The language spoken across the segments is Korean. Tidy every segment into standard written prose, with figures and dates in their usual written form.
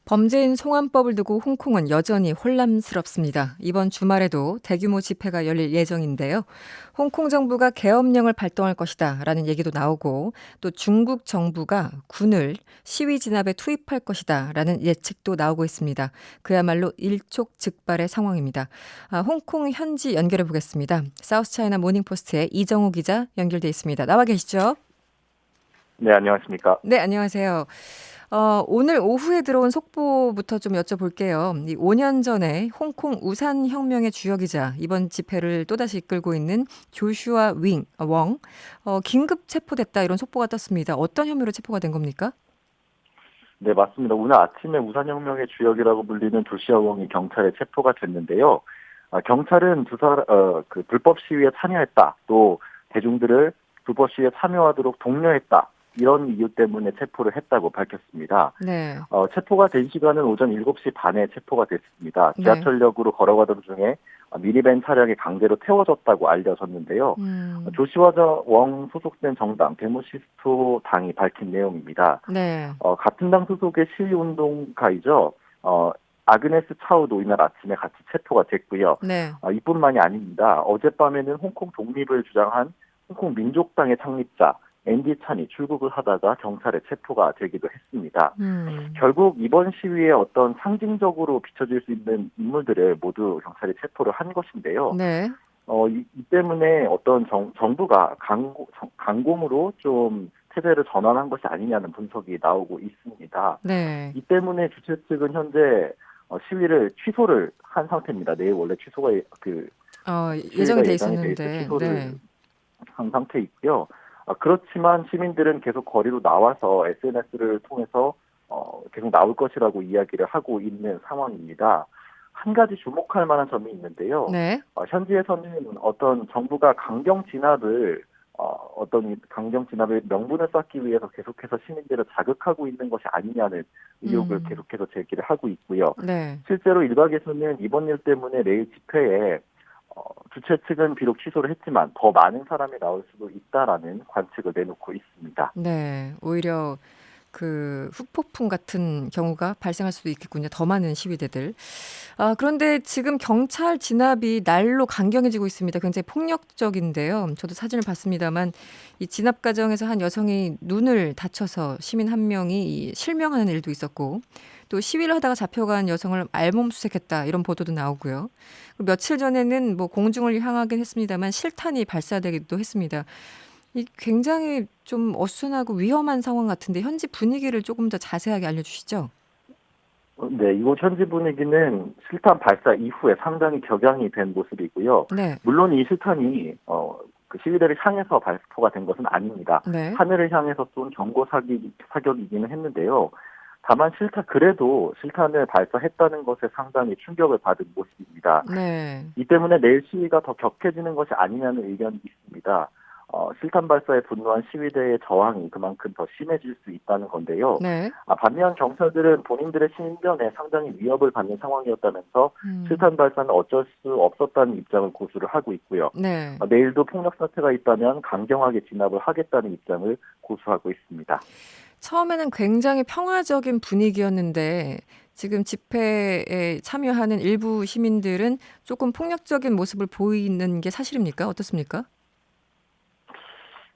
범죄인 송환법을 두고 홍콩은 여전히 혼란스럽습니다. 이번 주말에도 대규모 집회가 열릴 예정인데요. 홍콩 정부가 계엄령을 발동할 것이다라는 얘기도 나오고 또 중국 정부가 군을 시위 진압에 투입할 것이다라는 예측도 나오고 있습니다. 그야말로 일촉즉발의 상황입니다. 홍콩 현지 연결해 보겠습니다. 사우스차이나 모닝포스트의 이정우 기자 연결돼 있습니다. 나와 계시죠? 네, 안녕하십니까. 네, 안녕하세요. 오늘 오후에 들어온 속보부터 좀 여쭤볼게요. 5년 전에 홍콩 우산 혁명의 주역이자 이번 집회를 또다시 이끌고 있는 조슈아 웡, 긴급 체포됐다 이런 속보가 떴습니다. 어떤 혐의로 체포가 된 겁니까? 네, 맞습니다. 오늘 아침에 우산혁명의 주역이라고 불리는 조시아 웡이 경찰에 체포가 됐는데요. 경찰은 그 불법 시위에 참여했다, 또 대중들을 불법 시위에 참여하도록 독려했다, 이런 이유 때문에 체포를 했다고 밝혔습니다. 네. 체포가 된 시간은 오전 7시 반에 체포가 됐습니다. 네. 지하철역으로 걸어가던 중에 미니밴 차량이 강제로 태워졌다고 알려졌는데요. 조시아 웡 소속된 정당 데모시스토 당이 밝힌 내용입니다. 네. 같은 당 소속의 시위운동가이죠. 아그네스 차우도 이날 아침에 같이 체포가 됐고요. 네. 이뿐만이 아닙니다. 어젯밤에는 홍콩 독립을 주장한 홍콩 민족당의 창립자 앤디 찬이 출국을 하다가 경찰에 체포가 되기도 했습니다. 결국 이번 시위에 어떤 상징적으로 비춰질 수 있는 인물들을 모두 경찰이 체포를 한 것인데요. 네. 이 때문에 어떤 정부가 강공으로 좀 태세를 전환한 것이 아니냐는 분석이 나오고 있습니다. 네. 이 때문에 주최 측은 현재 시위를 취소를 한 상태입니다. 내일 원래 시위가 예정이 돼 예정이 돼 있어 있었는데. 취소를 네. 한 상태 있고요. 그렇지만 시민들은 계속 거리로 나와서 SNS를 통해서 계속 나올 것이라고 이야기를 하고 있는 상황입니다. 한 가지 주목할 만한 점이 있는데요. 네. 현지에서는 어떤 정부가 강경 진압을 명분을 쌓기 위해서 계속해서 시민들을 자극하고 있는 것이 아니냐는 의혹을 계속해서 제기를 하고 있고요. 네. 실제로 일각에서는 이번 일 때문에 내일 집회에 주최 측은 비록 취소를 했지만 더 많은 사람이 나올 수도 있다라는 관측을 내놓고 있습니다. 네. 오히려 그 후폭풍 같은 경우가 발생할 수도 있겠군요. 더 많은 시위대들. 그런데 지금 경찰 진압이 날로 강경해지고 있습니다. 굉장히 폭력적인데요. 저도 사진을 봤습니다만 이 진압 과정에서 한 여성이 눈을 다쳐서 시민 한 명이 실명하는 일도 있었고 또 시위를 하다가 잡혀간 여성을 알몸수색했다 이런 보도도 나오고요. 며칠 전에는 뭐 공중을 향하긴 했습니다만 실탄이 발사되기도 했습니다. 이 굉장히 좀 어수선하고 위험한 상황 같은데 현지 분위기를 조금 더 자세하게 알려주시죠. 네, 이곳 현지 분위기는 실탄 발사 이후에 상당히 격양이 된 모습이고요. 네. 물론 이 실탄이 그 시위대를 향해서 발포가 된 것은 아닙니다. 네. 하늘을 향해서 쏜 경고 사격이기는 했는데요. 다만 그래도 실탄을 발사했다는 것에 상당히 충격을 받은 모습입니다. 네. 이 때문에 내일 시위가 더 격해지는 것이 아니냐는 의견이 있습니다. 실탄 발사에 분노한 시위대의 저항이 그만큼 더 심해질 수 있다는 건데요. 네. 반면 경찰들은 본인들의 신변에 상당히 위협을 받는 상황이었다면서 음. 실탄 발사는 어쩔 수 없었다는 입장을 고수를 하고 있고요. 네. 내일도 폭력 사태가 있다면 강경하게 진압을 하겠다는 입장을 고수하고 있습니다. 처음에는 굉장히 평화적인 분위기였는데 지금 집회에 참여하는 일부 시민들은 조금 폭력적인 모습을 보이는 게 사실입니까? 어떻습니까?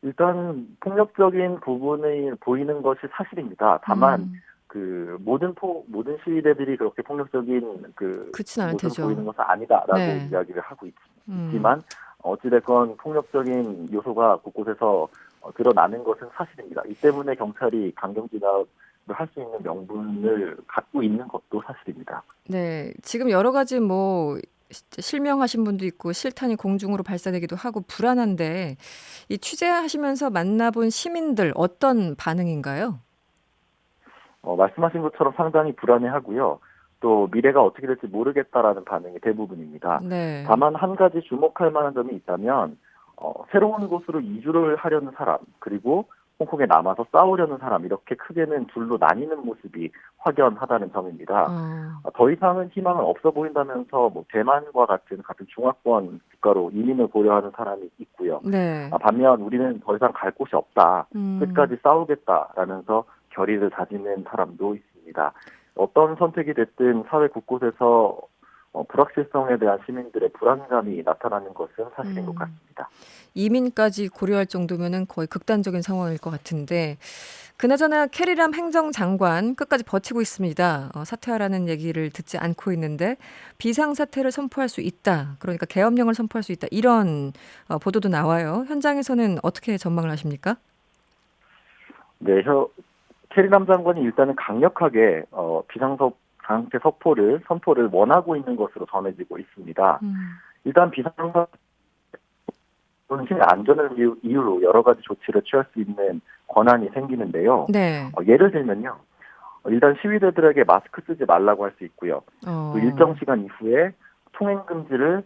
일단 폭력적인 부분이 보이는 것이 사실입니다. 다만 음. 모든 시위대들이 그렇게 폭력적인 그렇진 않을 모습을 테죠. 보이는 것은 아니다라고 네. 이야기를 하고 음. 있지만 어찌됐건 폭력적인 요소가 곳곳에서 드러나는 것은 사실입니다. 이 때문에 경찰이 강경 진압을 할 수 있는 명분을 갖고 있는 것도 사실입니다. 네. 지금 여러 가지 뭐 실명하신 분도 있고 실탄이 공중으로 발사되기도 하고 불안한데 이 취재하시면서 만나본 시민들 어떤 반응인가요? 말씀하신 것처럼 상당히 불안해하고요. 또 미래가 어떻게 될지 모르겠다라는 반응이 대부분입니다. 네. 다만 한 가지 주목할 만한 점이 있다면 새로운 곳으로 이주를 하려는 사람, 그리고 홍콩에 남아서 싸우려는 사람, 이렇게 크게는 둘로 나뉘는 모습이 확연하다는 점입니다. 어. 더 이상은 희망은 없어 보인다면서 대만과 같은 중화권 국가로 이민을 고려하는 사람이 있고요. 네. 반면 우리는 더 이상 갈 곳이 없다, 음. 끝까지 싸우겠다라면서 결의를 다지는 사람도 있습니다. 어떤 선택이 됐든 사회 곳곳에서 불확실성에 대한 시민들의 불안감이 나타나는 것은 사실인 것 같습니다. 이민까지 고려할 정도면은 거의 극단적인 상황일 것 같은데 그나저나 캐리람 행정장관 끝까지 버티고 있습니다. 사퇴하라는 얘기를 듣지 않고 있는데 비상사태를 선포할 수 있다. 그러니까 계엄령을 선포할 수 있다. 이런 보도도 나와요. 현장에서는 어떻게 전망을 하십니까? 네, 캐리람 장관이 일단은 강력하게 비상사태 선포를 원하고 있는 것으로 전해지고 있습니다. 일단 비상사태 시민 안전을 이유로 여러 가지 조치를 취할 수 있는 권한이 생기는데요. 네. 예를 들면요. 일단 시위대들에게 마스크 쓰지 말라고 할 수 있고요. 또 일정 시간 이후에 통행 금지를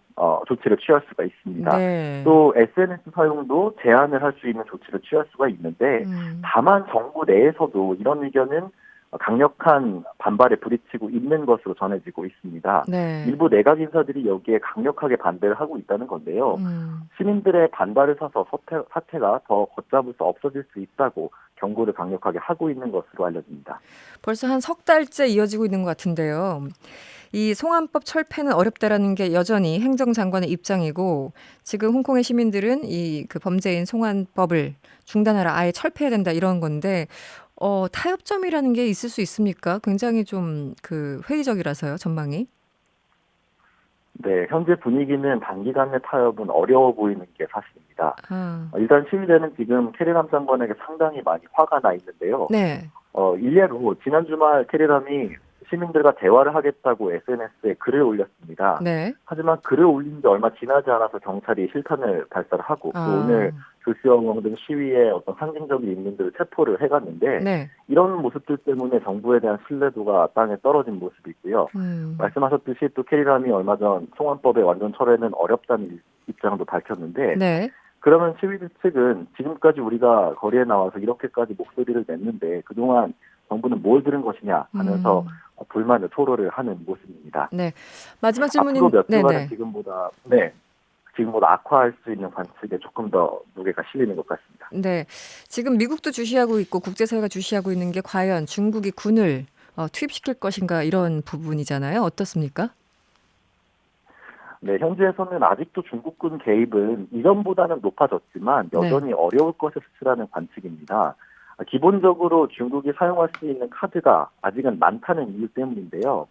조치를 취할 수가 있습니다. 네. 또 SNS 사용도 제한을 할 수 있는 조치를 취할 수가 있는데 다만 정부 내에서도 이런 의견은 강력한 반발에 부딪히고 있는 것으로 전해지고 있습니다. 네. 일부 내각 인사들이 여기에 강력하게 반대를 하고 있다는 건데요. 시민들의 반발을 사서 사태가 더 걷잡을 수 없어질 수 있다고 경고를 강력하게 하고 있는 것으로 알려집니다. 벌써 한 석 달째 이어지고 있는 것 같은데요. 이 송환법 철폐는 어렵다라는 게 여전히 행정장관의 입장이고 지금 홍콩의 시민들은 이 그 범죄인 송환법을 중단하라 아예 철폐해야 된다 이런 건데 타협점이라는 게 있을 수 있습니까? 굉장히 좀 그 회의적이라서요, 전망이. 네, 현재 분위기는 단기간의 타협은 어려워 보이는 게 사실입니다. 일단 시위대는 지금 캐리람 장관에게 상당히 많이 화가 나 있는데요. 네. 일례로 지난 주말 캐리람이 시민들과 대화를 하겠다고 SNS에 글을 올렸습니다. 네. 하지만 글을 올린 지 얼마 지나지 않아서 경찰이 실탄을 발사를 하고 또 오늘 조시아원 등 시위의 어떤 상징적인 인물들을 체포를 해갔는데 네. 이런 모습들 때문에 정부에 대한 신뢰도가 땅에 떨어진 모습이고요. 말씀하셨듯이 또 캐리람이 얼마 전 송환법의 완전 철회는 어렵다는 입장도 밝혔는데 네. 그러면 시위대 측은 지금까지 우리가 거리에 나와서 이렇게까지 목소리를 냈는데 그동안 정부는 뭘 들은 것이냐 하면서 불만을 토로를 하는 모습입니다. 네. 마지막 질문이 앞으로 몇 주간은 네네. 지금보다 악화할 수 있는 관측에 조금 더 무게가 실리는 것 같습니다. 네. 지금 미국도 주시하고 있고 국제사회가 주시하고 있는 게 과연 중국이 군을 투입시킬 것인가 이런 부분이잖아요. 어떻습니까? 네, 현지에서는 아직도 중국군 개입은 이전보다는 높아졌지만 여전히 어려울 것이라는 관측입니다. 기본적으로 중국이 사용할 수 있는 카드가 아직은 많다는 이유 때문인데요.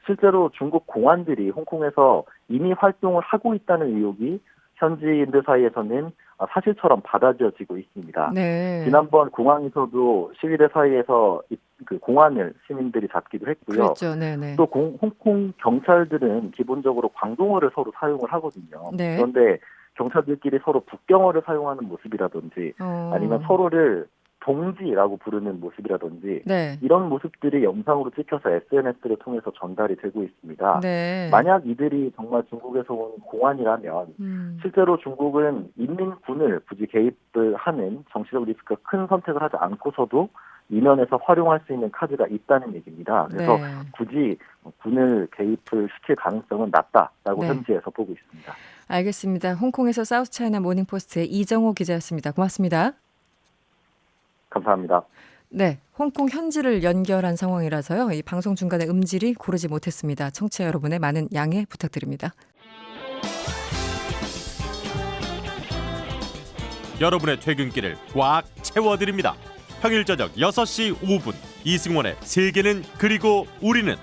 실제로 중국 공안들이 홍콩에서 이미 활동을 하고 있다는 의혹이 현지인들 사이에서는 사실처럼 받아들여지고 있습니다. 네. 지난번 공항에서도 시위대 사이에서 그 공안을 시민들이 잡기도 했고요. 그렇죠. 네네. 또 홍콩 경찰들은 기본적으로 광동어를 서로 사용을 하거든요. 네. 그런데 경찰들끼리 서로 북경어를 사용하는 모습이라든지 아니면 서로를 동지라고 부르는 모습이라든지 네. 이런 모습들이 영상으로 찍혀서 SNS를 통해서 전달이 되고 있습니다. 네. 만약 이들이 정말 중국에서 온 공안이라면 실제로 중국은 인민군을 굳이 개입을 하는 정치적 리스크가 큰 선택을 하지 않고서도 이면에서 활용할 수 있는 카드가 있다는 얘기입니다. 그래서 네. 굳이 군을 개입을 시킬 가능성은 낮다라고 네. 현지에서 보고 있습니다. 알겠습니다. 홍콩에서 사우스차이나 모닝포스트의 이정호 기자였습니다. 고맙습니다. 감사합니다. 네, 홍콩 현지를 연결한 상황이라서요. 이 방송 중간에 음질이 고르지 못했습니다. 청취자 여러분의 많은 양해 부탁드립니다. 여러분의 퇴근길을 꽉 채워드립니다. 평일 저녁 6시 5분 이승원의 세계는 그리고 우리는